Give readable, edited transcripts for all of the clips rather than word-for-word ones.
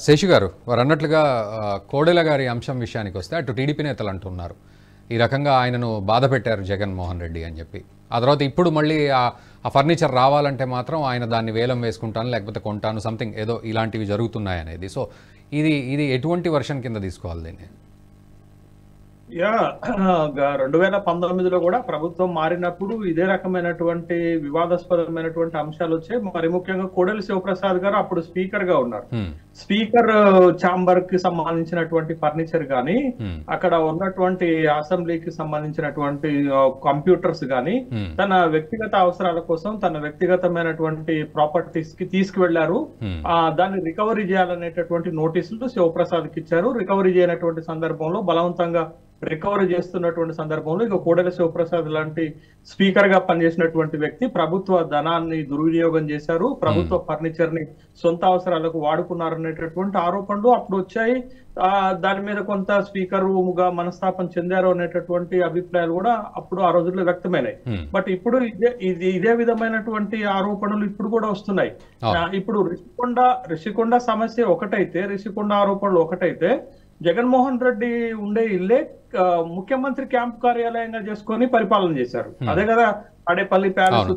శేషు గారు వారు అన్నట్లుగా కోడెల గారి అంశం విషయానికి వస్తే అటు టీడీపీ నేతలు అంటున్నారు ఈ రకంగా ఆయనను బాధ పెట్టారు జగన్మోహన్ రెడ్డి అని చెప్పి. ఆ తర్వాత ఇప్పుడు మళ్ళీ ఆ ఫర్నిచర్ రావాలంటే మాత్రం ఆయన దాన్ని వేలం వేసుకుంటాను లేకపోతే కొంటాను సంథింగ్ ఏదో ఇలాంటివి జరుగుతున్నాయి అనేది. సో ఇది ఎటువంటి వర్షన్ కింద తీసుకోవాలి దీన్ని? 2019లో కూడా ప్రభుత్వం మారినప్పుడు ఇదే రకమైనటువంటి వివాదాస్పదమైనటువంటి అంశాలు వచ్చాయి. మరి ముఖ్యంగా కోడెల శివప్రసాద్ గారు అప్పుడు స్పీకర్ గా ఉన్నారు. స్పీకర్ ఛాంబర్ కి సంబంధించినటువంటి ఫర్నిచర్ గాని, అక్కడ ఉన్నటువంటి అసెంబ్లీకి సంబంధించినటువంటి కంప్యూటర్స్ గాని తన వ్యక్తిగత అవసరాల కోసం తన వ్యక్తిగతమైనటువంటి ప్రాపర్టీస్ కి తీసుకువెళ్లారు. దాన్ని రికవరీ చేయాలనేటటువంటి నోటీసులు శివప్రసాద్ కి ఇచ్చారు. రికవరీ చేయనటువంటి సందర్భంలో బలవంతంగా రికవరీ చేస్తున్నటువంటి సందర్భంలో ఇక కోడెల శివప్రసాద్ లాంటి స్పీకర్ గా పనిచేసినటువంటి వ్యక్తి ప్రభుత్వ ధనాన్ని దుర్వినియోగం చేశారు, ప్రభుత్వ ఫర్నిచర్ ని సొంత అవసరాలకు వాడుకున్నారనేటటువంటి ఆరోపణలు అప్పుడు వచ్చాయి. దాని మీద కొంత స్పీకర్గా మనస్తాపం చెందారు అనేటటువంటి అభిప్రాయాలు కూడా అప్పుడు ఆ రోజుల్లో వ్యక్తమైనాయి. బట్ ఇప్పుడు ఇదే విధమైనటువంటి ఆరోపణలు ఇప్పుడు కూడా వస్తున్నాయి. ఇప్పుడు రిషికొండ సమస్య ఒకటైతే, రిషికొండ ఆరోపణలు ఒకటైతే, జగన్మోహన్ రెడ్డి ఉండే ఇల్లే ముఖ్యమంత్రి క్యాంప్ కార్యాలయంగా చేసుకొని పరిపాలన చేశారు. అదే కదా తాడేపల్లి ప్యాలెస్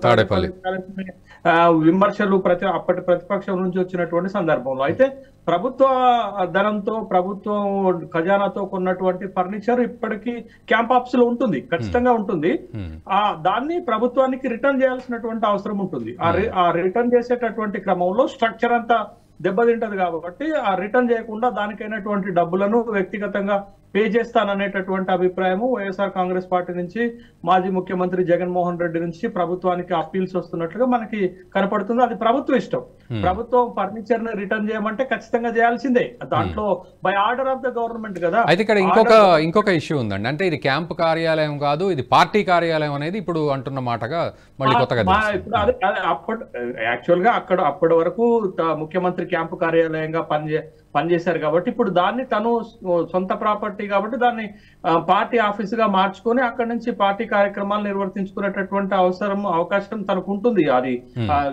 విమర్శలు అప్పటి ప్రతిపక్షం నుంచి వచ్చినటువంటి సందర్భంలో అయితే ప్రభుత్వ ధనంతో ప్రభుత్వం ఖజానాతో కొన్నటువంటి ఫర్నిచర్ ఇప్పటికీ క్యాంప్ ఆఫీస్ లో ఉంటుంది, ఖచ్చితంగా ఉంటుంది. దాన్ని ప్రభుత్వానికి రిటర్న్ చేయాల్సినటువంటి అవసరం ఉంటుంది. ఆ రిటర్న్ చేసేటటువంటి క్రమంలో స్ట్రక్చర్ అంతా దెబ్బతింటది కాబట్టి ఆ రిటర్న్ చేయకుండా దానికైనటువంటి డబ్బులను వ్యక్తిగతంగా పే చేస్తాననేటటువంటి అభిప్రాయము వైఎస్ఆర్ కాంగ్రెస్ పార్టీ నుంచి మాజీ ముఖ్యమంత్రి జగన్మోహన్ రెడ్డి నుంచి ప్రభుత్వానికి అప్పీల్స్ వస్తున్నట్లుగా మనకి కనపడుతుంది. అది ప్రభుత్వం ఇష్టం. ప్రభుత్వం ఫర్నిచర్ ని రిటర్న్ చేయమంటే ఖచ్చితంగా చేయాల్సిందే, దాంట్లో by order of the government కదా. అయితే ఇక్కడ ఇంకొక ఇష్యూ ఉందండి. అంటే ఇది క్యాంప్ కార్యాలయం కాదు, ఇది పార్టీ కార్యాలయం అనేది ఇప్పుడు అంటున్న మాటగా మళ్ళీ కొత్తగా ఇప్పుడు యాక్చువల్ గా అప్పటి వరకు ముఖ్యమంత్రి క్యాంపు కార్యాలయంగా పనిచేశారు కాబట్టి ఇప్పుడు దాన్ని తను సొంత ప్రాపర్టీ కాబట్టి దాన్ని పార్టీ ఆఫీస్ గా మార్చుకొని అక్కడి నుంచి పార్టీ కార్యక్రమాలు నిర్వర్తించుకునేటటువంటి అవకాశం తనకు ఉంటుంది. అది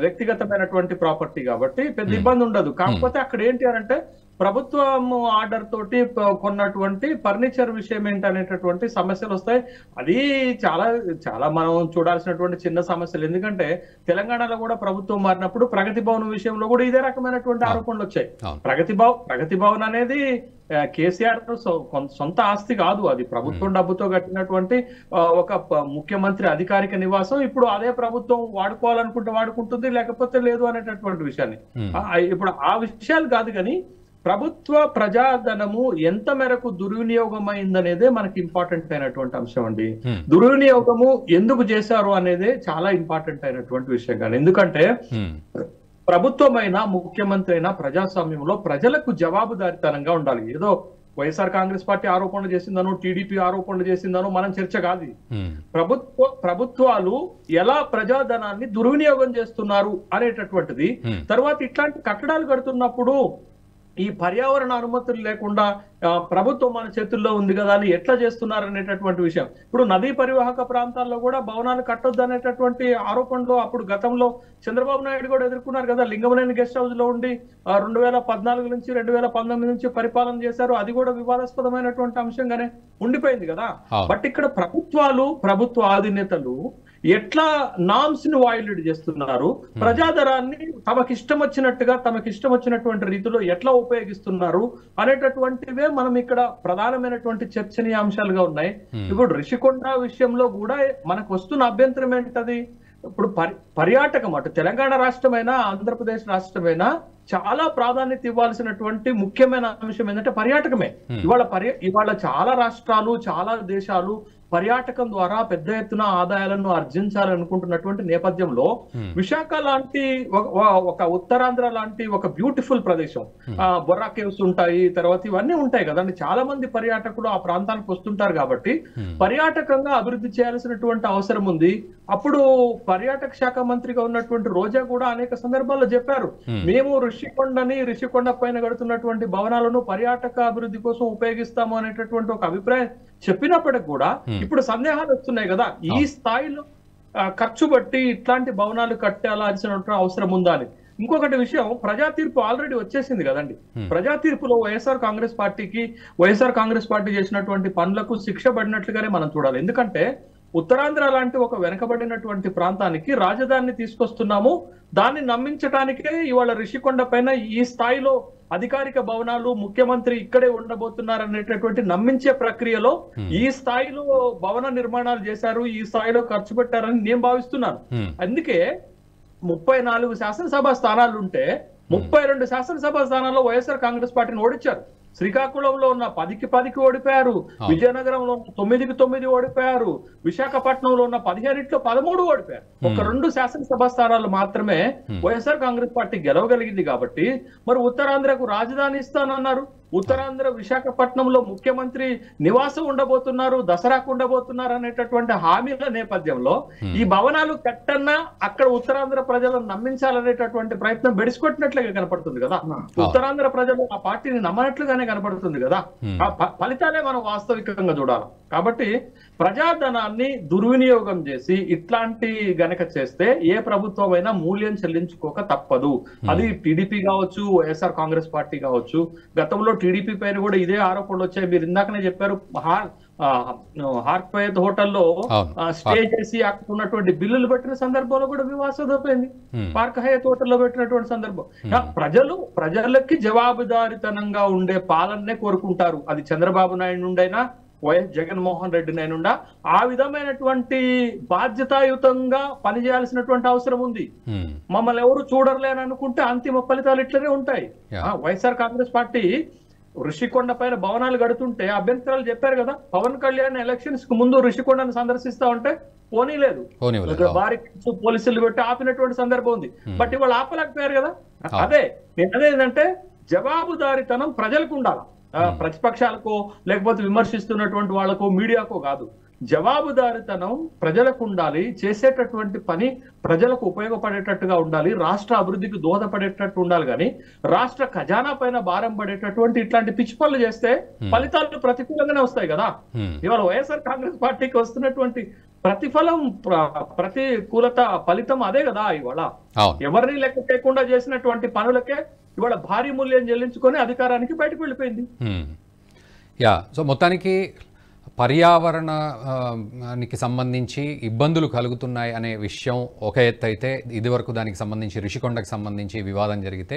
వ్యక్తిగతమైనటువంటి ప్రాపర్టీ కాబట్టి పెద్ద ఇబ్బంది ఉండదు. కాకపోతే అక్కడ ఏంటి అంటే ప్రభుత్వం ఆర్డర్ తోటి కొన్నటువంటి ఫర్నిచర్ విషయం ఏంటనేటటువంటి సమస్యలు వస్తాయి. అది చాలా చాలా మనం చూడాల్సినటువంటి చిన్న సమస్యలు. ఎందుకంటే తెలంగాణలో కూడా ప్రభుత్వం మారినప్పుడు ప్రగతి భవన్ విషయంలో కూడా ఇదే రకమైనటువంటి ఆరోపణలు వచ్చాయి. ప్రగతి భవన్ అనేది కేసీఆర్ సొంత ఆస్తి కాదు, అది ప్రభుత్వం డబ్బుతో కట్టినటువంటి ఒక ముఖ్యమంత్రి అధికారిక నివాసం. ఇప్పుడు అదే ప్రభుత్వం వాడుకోవాలనుకుంటే వాడుకుంటుంది, లేకపోతే లేదు అనేటటువంటి విషయాన్ని. ఇప్పుడు ఆ విషయాలు కాదు కానీ ప్రభుత్వ ప్రజాధనము ఎంత మేరకు దుర్వినియోగమైందనేదే మనకి ఇంపార్టెంట్ అయినటువంటి అంశం అండి. దుర్వినియోగము ఎందుకు చేశారు అనేదే చాలా ఇంపార్టెంట్ అయినటువంటి విషయం. కానీ ఎందుకంటే ప్రభుత్వమైనా ముఖ్యమంత్రి అయినా ప్రజాస్వామ్యంలో ప్రజలకు జవాబుదారితనంగా ఉండాలి. ఏదో వైఎస్ఆర్ కాంగ్రెస్ పార్టీ ఆరోపణలు చేసిందనో టీడీపీ ఆరోపణలు చేసిందనో మనం చర్చ కాదు. ప్రభుత్వాలు ఎలా ప్రజాధనాన్ని దుర్వినియోగం చేస్తున్నారు అనేటటువంటిది. తర్వాత ఇట్లాంటి కట్టడాలు కడుతున్నప్పుడు ఈ పర్యావరణ అనుమతులు లేకుండా ప్రభుత్వం మన చేతుల్లో ఉంది కదా అని ఎట్లా చేస్తున్నారు అనేటటువంటి విషయం. ఇప్పుడు నదీ పరివాహక ప్రాంతాల్లో కూడా భవనాలు కట్టొద్దు అనేటటువంటి ఆరోపణలు అప్పుడు గతంలో చంద్రబాబు నాయుడు కూడా ఎదుర్కొన్నారు కదా. లింగమనేని గెస్ట్ హౌస్ లో ఉండి 2014 నుంచి 2019 నుంచి పరిపాలన చేశారు. అది కూడా వివాదాస్పదమైనటువంటి అంశంగానే ఉండిపోయింది కదా. బట్ ఇక్కడ ప్రభుత్వ అధినేతలు ఎట్లా నామ్స్ ని వైలేట్ చేస్తున్నారు, ప్రజాధనాన్ని తమకిష్టం వచ్చినటువంటి రీతిలో ఎట్లా ఉపయోగిస్తున్నారు అనేటటువంటివే మనం ఇక్కడ ప్రధానమైనటువంటి చర్చనీయాంశాలుగా ఉన్నాయి. ఇప్పుడు రిషికొండ విషయంలో కూడా మనకు వస్తున్న అభ్యంతరం ఏంటది? ఇప్పుడు పర్యాటకం అటు తెలంగాణ రాష్ట్రమైనా ఆంధ్రప్రదేశ్ రాష్ట్రమైనా చాలా ప్రాధాన్యత ఇవ్వాల్సినటువంటి ముఖ్యమైన అంశం ఏంటంటే పర్యాటకమే. ఇవాళ చాలా రాష్ట్రాలు చాలా దేశాలు పర్యాటకం ద్వారా పెద్ద ఎత్తున ఆదాయాలను ఆర్జించాలనుకుంటున్నటువంటి నేపథ్యంలో విశాఖ లాంటి ఒక ఉత్తరాంధ్ర లాంటి ఒక బ్యూటిఫుల్ ప్రదేశం, బొర్రా కేవ్స్ ఉంటాయి, తర్వాత ఇవన్నీ ఉంటాయి కదండి. చాలా మంది పర్యాటకులు ఆ ప్రాంతానికి వస్తుంటారు కాబట్టి పర్యాటకంగా అభివృద్ధి చేయాల్సినటువంటి అవసరం ఉంది. అప్పుడు పర్యాటక శాఖ మంత్రిగా ఉన్నటువంటి రోజా కూడా అనేక సందర్భాల్లో చెప్పారు, మేము ఋషికొండ పైన కడుతున్నటువంటి భవనాలను పర్యాటక అభివృద్ధి కోసం ఉపయోగిస్తాము అనేటటువంటి ఒక అభిప్రాయం చెప్పినప్పటికి కూడా ఇప్పుడు సందేహాలు వస్తున్నాయి కదా. ఈ స్థాయిలో ఖర్చు బట్టి ఇట్లాంటి భవనాలు కట్టాల్సిన అవసరం ఉందా అని. ఇంకొకటి విషయం, ప్రజా తీర్పు ఆల్రెడీ వచ్చేసింది కదండి. ప్రజా తీర్పులో వైఎస్ఆర్ కాంగ్రెస్ పార్టీ చేసినటువంటి పనులకు శిక్ష పడినట్లుగానే మనం చూడాలి. ఎందుకంటే ఉత్తరాంధ్ర లాంటి ఒక వెనకబడినటువంటి ప్రాంతానికి రాజధానిని తీసుకొస్తున్నాము, దాన్ని నమ్మించడానికే ఇవాళ రిషికొండ పైన ఈ స్థాయిలో అధికారిక భవనాలు, ముఖ్యమంత్రి ఇక్కడే ఉండబోతున్నారనేటటువంటి నమ్మించే ప్రక్రియలో ఈ స్థాయిలో భవన నిర్మాణాలు చేశారు, ఈ స్థాయిలో ఖర్చు పెట్టారని నేను భావిస్తున్నాను. అందుకే 34 శాసనసభ స్థానాలు ఉంటే 32 శాసనసభ స్థానాల్లో వైఎస్ఆర్ కాంగ్రెస్ పార్టీని ఓడించారు. శ్రీకాకుళంలో ఉన్న 10కి 10 ఓడిపోయారు, విజయనగరంలో ఉన్న 9కి 9 ఓడిపోయారు, విశాఖపట్నంలో ఉన్న 15ట్లో 13 ఓడిపోయారు. ఒక 2 శాసనసభ స్థానాలు మాత్రమే వైఎస్ఆర్ కాంగ్రెస్ పార్టీ గెలవగలిగింది. కాబట్టి మరి ఉత్తరాంధ్రకు రాజధాని ఇస్తానన్నారు, ఉత్తరాంధ్ర విశాఖపట్నంలో ముఖ్యమంత్రి నివాసం ఉండబోతున్నారు, దసరాకు ఉండబోతున్నారు అనేటటువంటి హామీల నేపథ్యంలో ఈ భవనాలు కట్టన్నా అక్కడ ఉత్తరాంధ్ర ప్రజలను నమ్మించాలనేటటువంటి ప్రయత్నం బెడిసికొట్టినట్లుగా కనపడుతుంది కదా. ఉత్తరాంధ్ర ప్రజలు ఆ పార్టీని నమ్మనట్లుగానే కనపడుతుంది కదా. ఆ ఫలితాలే మనం వాస్తవికంగా చూడాలి. కాబట్టి ప్రజాధనాన్ని దుర్వినియోగం చేసి ఇట్లాంటి గనక చేస్తే ఏ ప్రభుత్వం అయినా మూల్యం చెల్లించుకోక తప్పదు. అది టీడీపీ కావచ్చు, వైఎస్ఆర్ కాంగ్రెస్ పార్టీ కావచ్చు. గతంలో టీడీపీ పైన కూడా ఇదే ఆరోపణలు వచ్చాయి. మీరు ఇందాకనే చెప్పారు, హార్ట్ ఫయత్ హోటల్లో స్టే చేసి అక్కడ ఉన్నటువంటి బిల్లులు పెట్టిన సందర్భంలో కూడా వివాదాస్పదమైంది. పార్క్ హయత్ హోటల్లో పెట్టినటువంటి సందర్భం. ప్రజలకి జవాబుదారితనంగా ఉండే పాలననే కోరుకుంటారు. అది చంద్రబాబు నాయుడు నుండైనా వైఎస్ జగన్మోహన్ రెడ్డి నైనుండా ఆ విధమైనటువంటి బాధ్యతాయుతంగా పనిచేయాల్సినటువంటి అవసరం ఉంది. మమ్మల్ని ఎవరు చూడర్లేని అనుకుంటే అంతిమ ఫలితాలు ఇట్లనే ఉంటాయి. వైఎస్ఆర్ కాంగ్రెస్ పార్టీ ఋషికొండ పైన భవనాలు కడుతుంటే అభ్యంతరాలు చెప్పారు కదా. పవన్ కళ్యాణ్ ఎలక్షన్స్ కు ముందు ఋషికొండను సందర్శిస్తా ఉంటే పోనీలేదు, భారీ పోలీసులు పెట్టి ఆపినటువంటి సందర్భం ఉంది. బట్ ఇవాళ ఆపలేకపోయారు కదా. అదే ఏంటంటే జవాబుదారితనం ప్రజలకు ఉండాలి, ప్రతిపక్షాలకో లేకపోతే విమర్శిస్తున్నటువంటి వాళ్ళకో మీడియాకో కాదు. జవాబుదారితనం ప్రజలకు ఉండాలి, చేసేటటువంటి పని ప్రజలకు ఉపయోగపడేటట్టుగా ఉండాలి, రాష్ట్ర అభివృద్ధికి దోహదపడేటట్టు ఉండాలి. కానీ రాష్ట్ర ఖజానా పైన భారం పడేటటువంటి ఇట్లాంటి పిచ్చి పనులు చేస్తే ఫలితాలు ప్రతికూలంగానే వస్తాయి కదా. ఇవాళ వైఎస్ఆర్ కాంగ్రెస్ పార్టీకి వస్తున్నటువంటి ప్రతికూలత ఫలితం అదే కదా. ఇవాళ ఎవరిని లెక్క చేయకుండా చేసినటువంటి పనులకే ఇవాళ భారీ మూల్యం చెల్లించుకొని అధికారానికి బయటకు వెళ్ళిపోయింది. సో మొత్తానికి పర్యావరణానికి సంబంధించి ఇబ్బందులు కలుగుతున్నాయి అనే విషయం ఒక ఎత్తు అయితే, ఇదివరకు దానికి సంబంధించి రిషికొండకు సంబంధించి వివాదం జరిగితే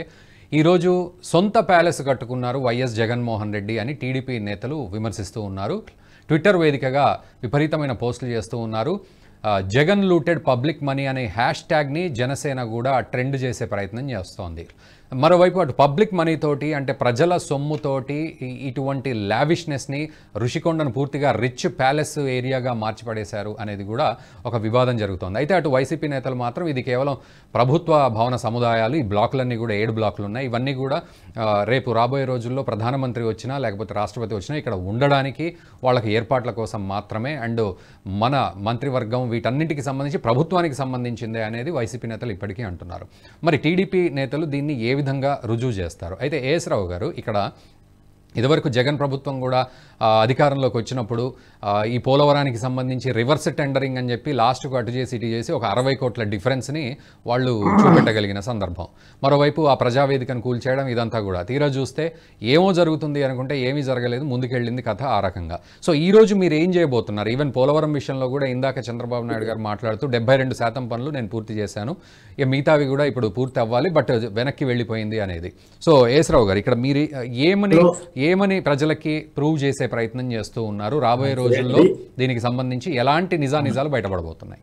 ఈరోజు సొంత ప్యాలెస్ కట్టుకున్నారు వైఎస్ జగన్మోహన్ రెడ్డి అని టీడీపీ నేతలు విమర్శిస్తూ ఉన్నారు. ట్విట్టర్ వేదికగా విపరీతమైన పోస్టులు చేస్తూ ఉన్నారు. జగన్ లూటెడ్ పబ్లిక్ మనీ అనే హ్యాష్ ట్యాగ్ని జనసేన కూడా ట్రెండ్ చేసే ప్రయత్నం చేస్తోంది. మరోవైపు అటు పబ్లిక్ మనీతోటి అంటే ప్రజల సొమ్ముతోటి ఇటువంటి లావిష్నెస్ని ఋషికొండను పూర్తిగా రిచ్ ప్యాలెస్ ఏరియాగా మార్చిపడేశారు అనేది కూడా ఒక వివాదం జరుగుతోంది. అయితే అటు వైసీపీ నేతలు మాత్రం ఇది కేవలం ప్రభుత్వ భవన సముదాయాలు, ఈ బ్లాకులన్నీ కూడా 7 బ్లాకులు ఉన్నాయి, ఇవన్నీ కూడా రేపు రాబోయే రోజుల్లో ప్రధానమంత్రి వచ్చినా లేకపోతే రాష్ట్రపతి వచ్చినా ఇక్కడ ఉండడానికి వాళ్ళకి ఏర్పాట్ల కోసం మాత్రమే, అండ్ మన మంత్రివర్గం వీటన్నింటికి సంబంధించి ప్రభుత్వానికి సంబంధించిందే అనేది వైసీపీ నేతలు ఇప్పటికీ అంటున్నారు. మరి టీడీపీ నేతలు దీన్ని ఏ విధంగా రుజువు చేస్తారు? అయితే ఏఎస్ రావు గారు, ఇక్కడ ఇదివరకు జగన్ ప్రభుత్వం కూడా అధికారంలోకి వచ్చినప్పుడు ఈ పోలవరానికి సంబంధించి రివర్స్ టెండరింగ్ అని చెప్పి లాస్ట్కు అటు చేసి ఇటు చేసి ఒక 60 కోట్ల డిఫరెన్స్ని వాళ్ళు చూపెట్టగలిగిన సందర్భం. మరోవైపు ఆ ప్రజావేదికను కూల్చేయడం, ఇదంతా కూడా తీరా చూస్తే ఏమో జరుగుతుంది అనుకుంటే ఏమీ జరగలేదు, ముందుకెళ్ళింది కథ ఆ రకంగా. సో ఈరోజు మీరు ఏం చేయబోతున్నారు? ఈవెన్ పోలవరం విషయంలో కూడా ఇందాక చంద్రబాబు నాయుడు గారు మాట్లాడుతూ 72% పనులు నేను పూర్తి చేశాను, ఇక మిగతావి కూడా ఇప్పుడు పూర్తి అవ్వాలి, బట్ వెనక్కి వెళ్ళిపోయింది అనేది. సో ఏఎస్ రావు గారు, ఇక్కడ మీరు ఏమని ప్రజలకి ప్రూవ్ చేసే ప్రయత్నం చేస్తూ ఉన్నారు? రాబోయే రోజుల్లో దీనికి సంబంధించి ఎలాంటి నిజాలు బయటపడబోతున్నాయి?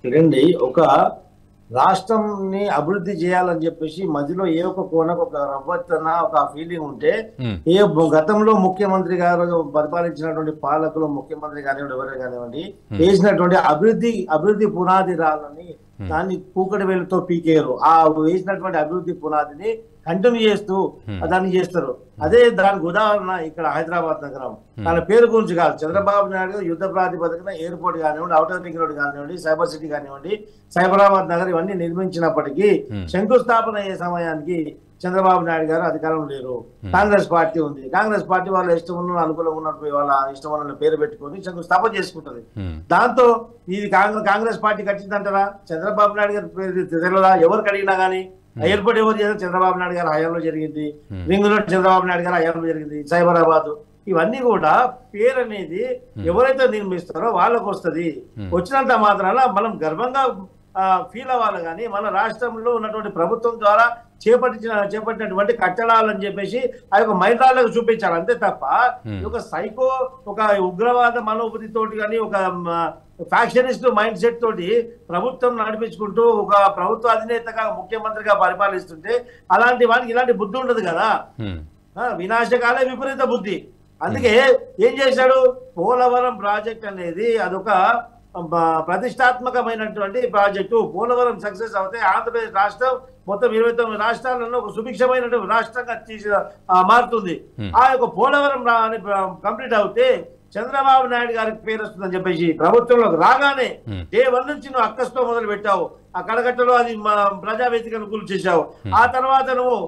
చూడండి, ఒక రాష్ట్రంని అభివృద్ధి చేయాలని చెప్పేసి మధ్యలో ఏ ఒక కోనకు ఒక రవ్వత్తన ఒక ఫీలింగ్ ఉంటే, ఏ గతంలో ముఖ్యమంత్రి గారు పరిపాలించినటువంటి పాలకులు, ముఖ్యమంత్రి కానివ్వండి ఎవరే కానివ్వండి, వేసినటువంటి అభివృద్ధి పునాది రాళ్ళని దాన్ని కూకటి వేలుతో పీకేరు. ఆ వేసినటువంటి అభివృద్ధి పునాదిని కంటిన్యూ చేస్తూ దాన్ని చేస్తారు. అదే దానికి ఉదాహరణ ఇక్కడ హైదరాబాద్ నగరం. దాని పేరు గురించి కాదు, చంద్రబాబు నాయుడు గారు యుద్ధ ప్రాతిపదికన ఎయిర్పోర్ట్ కానివ్వండి, ఔటర్ రింగ్ రోడ్ కానివ్వండి, సైబర్ సిటీ కానివ్వండి, సైబరాబాద్ నగర్ ఇవన్నీ నిర్మించినప్పటికీ శంకుస్థాపన అయ్యే సమయానికి చంద్రబాబు నాయుడు గారు అధికారం లేరు, కాంగ్రెస్ పార్టీ ఉంది. కాంగ్రెస్ పార్టీ వాళ్ళ ఇష్టం ఉన్న అనుకూలంగా ఉన్నట్టు వాళ్ళ ఇష్టం ఉన్న పేరు పెట్టుకొని శంకుస్థాపన చేసుకుంటది. దాంతో ఇది కాంగ్రెస్ పార్టీ కట్టిందంటారా? చంద్రబాబు నాయుడు గారి పేరు తెలియదా? ఎవరికి అడిగినా గానీ ఎయిర్పోర్ట్ ఎవరు చేశారు? చంద్రబాబు నాయుడు గారి హయాంలో జరిగింది. రింగ్ రోడ్ చంద్రబాబు నాయుడు గారి హయాంలో జరిగింది. సైబరాబాద్, ఇవన్నీ కూడా పేరు అనేది ఎవరైతే నిర్మిస్తారో వాళ్ళకు వస్తుంది. వచ్చినంత మాత్రాన మనం గర్వంగా ఫీల్ అవ్వాలి. కానీ మన రాష్ట్రంలో ఉన్నటువంటి ప్రభుత్వం ద్వారా చేపట్టినటువంటి కట్టడాలని చెప్పేసి ఆ యొక్క మైదానాలకు చూపించాలి, అంతే తప్ప ఒక సైకో, ఒక ఉగ్రవాద మనోబుద్ధితోటి కానీ ఒక ఫ్యాక్షనిస్ట్ మైండ్ సెట్ తోటి ప్రభుత్వం నడిపించుకుంటూ ఒక ప్రభుత్వ అధినేతగా ముఖ్యమంత్రిగా పరిపాలిస్తుంటే అలాంటి వానికి ఇలాంటి బుద్ధి ఉండదు కదా. వినాశకాలే విపరీత బుద్ధి. అందుకే ఏం చేశాడు? పోలవరం ప్రాజెక్ట్ అనేది అదొక ప్రతిష్టాత్మకమైనటువంటి ప్రాజెక్టు. పోలవరం సక్సెస్ అవుతే ఆంధ్రప్రదేశ్ రాష్ట్రం మొత్తం 29 రాష్ట్రాలలో ఒక సుభిక్షమైనటువంటి రాష్ట్రంగా మారుతుంది. ఆ యొక్క పోలవరం కంప్లీట్ అవుతే చంద్రబాబు నాయుడు గారికి పేరు వస్తుందని చెప్పేసి ప్రభుత్వంలోకి రాగానే డే 1 నుంచి నువ్వు అక్కస్తో మొదలు పెట్టావు. ఆ కడగట్టలో అది ప్రజావేదికను కూల్ చేశావు. ఆ తర్వాత నువ్వు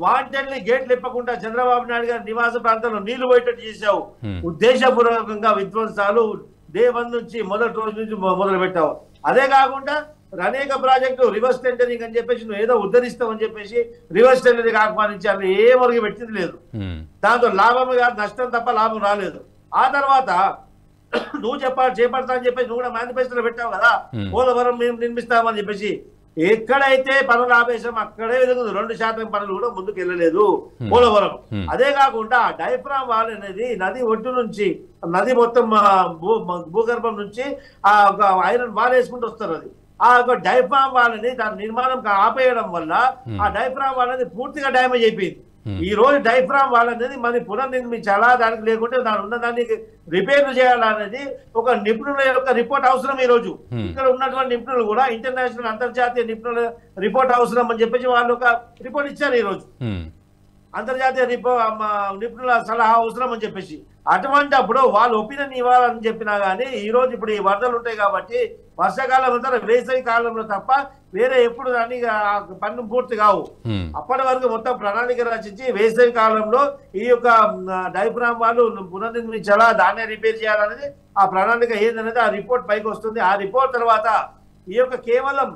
వాంటెడ్లీ గేట్లు ఇప్పకుండా చంద్రబాబు నాయుడు గారి నివాస ప్రాంతంలో నీళ్లు పోయేటట్టు చేశావు. ఉద్దేశపూర్వకంగా విధ్వంసాలు డే 1 నుంచి మొదటి రోజు నుంచి మొదలు పెట్టావు. అదే కాకుండా అనేక ప్రాజెక్టు రివర్స్ టెండరింగ్ అని చెప్పేసి నువ్వు ఏదో ఉద్ధరిస్తావు అని చెప్పేసి రివర్స్ టెండరింగ్ ఆహ్వానించి అలా ఏ వరకు పెట్టింది లేదు. దాంతో లాభం కాదు, నష్టం తప్ప లాభం రాలేదు. ఆ తర్వాత నువ్వు చేపడతా అని చెప్పేసి నువ్వు కూడా మేనిఫెస్టోలో పెట్టావు కదా, పోలవరం మేము నిర్మిస్తామని చెప్పేసి. ఎక్కడైతే పనుల ఆవేశం అక్కడే వెలుగుతుంది. 2% పనులు కూడా ముందుకు వెళ్ళలేదు పోలవరం. అదే కాకుండా డైఫ్రామ్ వాల్ అనేది నది ఒడ్డు నుంచి నది మొత్తం భూగర్భం నుంచి ఆ ఐరన్ వాల్ వేసుకుంటూ వస్తారు. అది ఆ యొక్క డైఫ్రామ్ వాల్ అని దాని నిర్మాణం ఆపేయడం వల్ల ఆ డైఫ్రామ్ వాల్ అనేది పూర్తిగా డ్యామేజ్ అయిపోయింది. ఈ రోజు డైఫ్రామ్ వాల్ అనేది మరి పునర్నిర్మించాలా, దానికి లేకుంటే దాని ఉన్న దానికి రిపేర్లు చేయాలనేది ఒక నిపుణుల యొక్క రిపోర్ట్ అవసరం. ఈ రోజు ఇక్కడ ఉన్నటువంటి నిపుణులు కూడా ఇంటర్నేషనల్ అంతర్జాతీయ నిపుణుల రిపోర్ట్ అవసరం అని చెప్పేసి వాళ్ళు ఒక రిపోర్ట్ ఇచ్చారు. ఈ రోజు అంతర్జాతీయ నిపుణుల సలహా అవసరం అని చెప్పేసి. అటువంటి అప్పుడు వాళ్ళు ఒపీనియన్ ఇవ్వాలని చెప్పినా గానీ ఈ రోజు ఇప్పుడు ఈ వరదలు ఉంటాయి కాబట్టి వర్షాకాలం అంతా వేసవి కాలంలో తప్ప వేరే ఎప్పుడు దాన్ని పన్ను పూర్తి కావు. అప్పటి వరకు మొత్తం ప్రణాళిక రచించి వేసవి కాలంలో ఈ యొక్క డైఫ్రామ్ వాళ్ళు పునర్నిర్మించాలా, దాన్నే రిపేర్ చేయాలనేది ఆ ప్రణాళిక ఏందనేది ఆ రిపోర్ట్ పైకి వస్తుంది. ఆ రిపోర్ట్ తర్వాత ఈ యొక్క కేవలం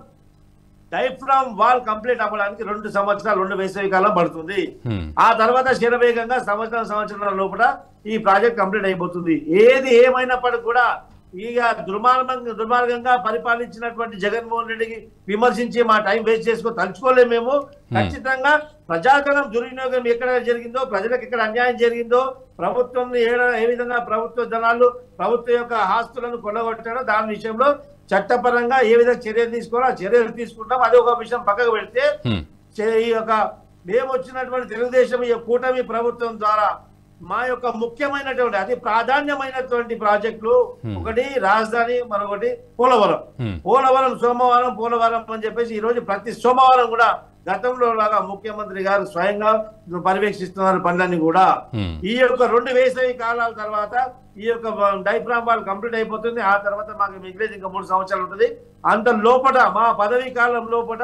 డైఫ్రామ్ వాల్ కంప్లీట్ అవ్వడానికి 2 సంవత్సరాలు 2 వేసవి కాలం పడుతుంది. ఆ తర్వాత శరవేగంగా సంవత్సరాల లోపల ఈ ప్రాజెక్ట్ కంప్లీట్ అయిపోతుంది. ఏది ఏమైనప్పటికీ కూడా ఇక దుర్మార్గంగా పరిపాలించినటువంటి జగన్మోహన్ రెడ్డికి విమర్శించి మా టైం వేస్ట్ చేసుకో తలుచుకోలేము మేము. ఖచ్చితంగా ప్రజాధనం దుర్వినియోగం ఎక్కడ జరిగిందో, ప్రజలకు ఎక్కడ అన్యాయం జరిగిందో, ప్రభుత్వం ఏ విధంగా ప్రభుత్వ ధనాలు ప్రభుత్వ యొక్క ఆస్తులను కొల్లగొట్టాడో దాని విషయంలో చట్టపరంగా ఏ విధంగా చర్యలు తీసుకోవాలో ఆ చర్యలు తీసుకుంటాం. అది ఒక విషయం పక్కకు పెడితే ఈ యొక్క మేము వచ్చినటువంటి తెలుగుదేశం ఈ కూటమి ప్రభుత్వం ద్వారా మా యొక్క ముఖ్యమైనటువంటి అతి ప్రాధాన్యమైనటువంటి ప్రాజెక్టులు ఒకటి రాజధాని, మరొకటి పోలవరం పోలవరం అని చెప్పేసి ఈ రోజు ప్రతి సోమవారం కూడా గతంలో లాగా ముఖ్యమంత్రి గారు స్వయంగా పర్యవేక్షిస్తున్నారు పనులన్నీ కూడా. ఈ యొక్క 2 వేసవి కాలాల తర్వాత ఈ యొక్క డైఫ్రామ్ వాల్ కంప్లీట్ అయిపోతుంది. ఆ తర్వాత మాకు మిగిలేదు ఇంకా 3 సంవత్సరాలు ఉంటుంది. అంత లోపల మా పదవీ కాలం లోపల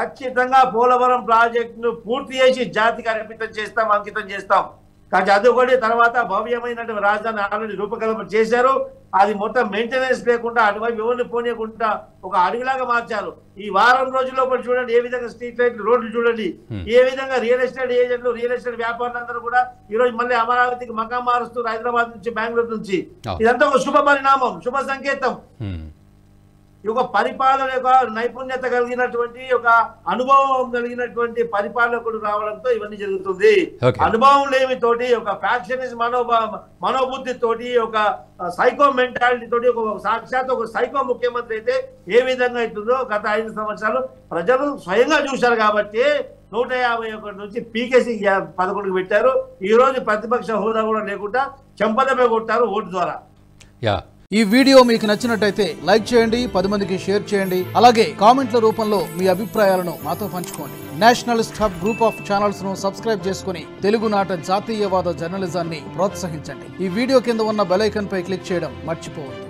ఖచ్చితంగా పోలవరం ప్రాజెక్టును పూర్తి చేసి జాతికి అంకితం చేస్తాం. కానీ అదొకటి తర్వాత భవ్యమైనటువంటి రాజధాని ఆల్రెడీ రూపకల్పన చేశారు. అది మొత్తం మెయింటెనెన్స్ లేకుండా అటువైపు ఎవరిని పోనీయకుండా ఒక అడవిలాగా మార్చారు. ఈ వారం రోజుల్లో చూడండి ఏ విధంగా స్ట్రీట్ లైట్లు, రోడ్లు చూడండి ఏ విధంగా రియల్ ఎస్టేట్ ఏజెంట్లు, రియల్ ఎస్టేట్ వ్యాపారులందరూ కూడా ఈ రోజు మళ్ళీ అమరావతికి మకాం మారుస్తారు, హైదరాబాద్ నుంచి బెంగళూరు నుంచి. ఇదంతా ఒక శుభ పరిణామం, శుభ సంకేతం. ఒక పరిపాలన యొక్క నైపుణ్యత కలిగినటువంటి ఒక అనుభవం కలిగినటువంటి పరిపాలకుడు రావడంతో ఇవన్నీ జరుగుతుంది. అనుభవం లేమితోటి ఒక ఫ్యాక్షనిస్ట్ మనోబుద్ధి తోటి ఒక సైకో మెంటాలిటీ తోటి ఒక సాక్షాత్ ఒక సైకో ముఖ్యమంత్రి అయితే ఏ విధంగా అవుతుందో గత 5 సంవత్సరాలు ప్రజలు స్వయంగా చూశారు. కాబట్టి 151 నుంచి పీకేసీ 11కి పెట్టారు. ఈ రోజు ప్రతిపక్ష హోదా కూడా లేకుండా చెంపదమే కొట్టారు ఓటు ద్వారా. ఈ వీడియో మీకు నచ్చినట్టయితే లైక్ చేయండి, 10 మందికి షేర్ చేయండి. అలాగే కామెంట్ల రూపంలో మీ అభిప్రాయాలను మాతో పంచుకోండి. Nationalist hub group of channels ను సబ్స్క్రైబ్ చేసుకుని తెలుగునాట జాతీయవాద జర్నలిజాన్ని ప్రోత్సహించండి. ఈ వీడియో కింద ఉన్న బెల్ ఐకాన్ పై క్లిక్ చేయడం మర్చిపోవద్దు.